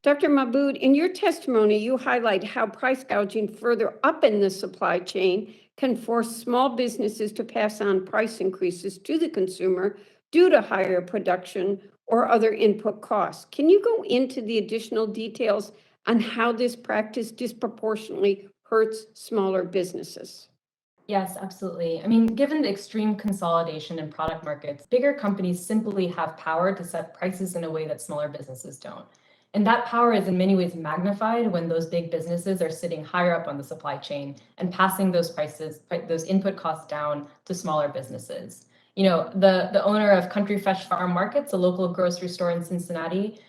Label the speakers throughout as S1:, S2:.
S1: Dr. Mabud, in your testimony, you highlight how price gouging further up in the supply chain can force small businesses to pass on price increases to the consumer due to higher production or other input costs. Can you go into the additional details on how this practice disproportionately hurts smaller businesses?
S2: Yes, absolutely. I mean, given the extreme consolidation in product markets, bigger companies simply have power to set prices in a way that smaller businesses don't. And that power is in many ways magnified when those big businesses are sitting higher up on the supply chain and passing those prices, those input costs down to smaller businesses. You know, the owner of Country Fresh Farm Markets, a local grocery store in Cincinnati,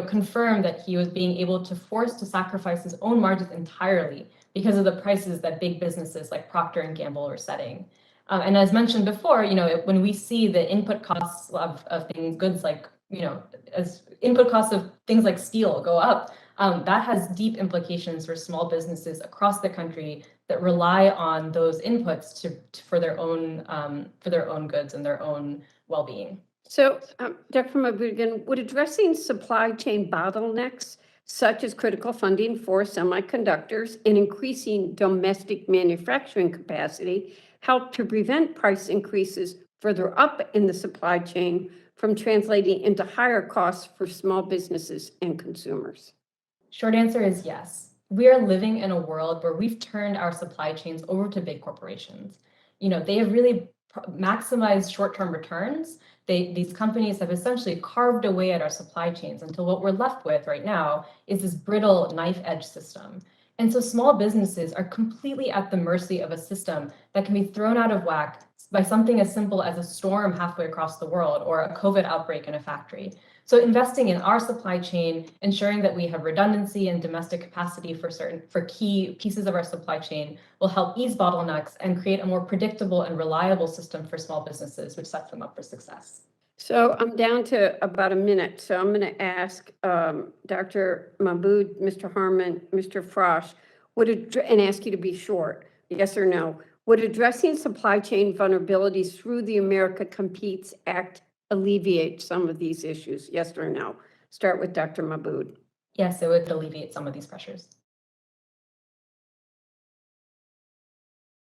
S2: confirmed that he was being able to force to sacrifice his own margins entirely because of the prices that big businesses like Procter and Gamble are setting. And as mentioned before, when we see the input costs of things, goods like, as input costs of things like steel go up, that has deep implications for small businesses across the country that rely on those inputs for their own goods and their own well-being.
S1: So, Dr. Mabud, would addressing supply chain bottlenecks, such as critical funding for semiconductors and increasing domestic manufacturing capacity, help to prevent price increases further up in the supply chain from translating into higher costs for small businesses and consumers?
S2: Short answer is yes. We are living in a world where we've turned our supply chains over to big corporations. They have really maximized short-term returns. These companies have essentially carved away at our supply chains until what we're left with right now is this brittle knife edge system. And so small businesses are completely at the mercy of a system that can be thrown out of whack by something as simple as a storm halfway across the world or a COVID outbreak in a factory. So investing in our supply chain, ensuring that we have redundancy and domestic capacity for key pieces of our supply chain will help ease bottlenecks and create a more predictable and reliable system for small businesses, which sets them up for success.
S1: So I'm down to about a minute. So I'm going to ask Dr. Mabud, Mr. Harmon, Mr. Frosch, and ask you to be short, yes or no. Would addressing supply chain vulnerabilities through the America Competes Act alleviate some of these issues, yes or no? Start with Dr. Mabud.
S2: Yes, it would alleviate some of these pressures.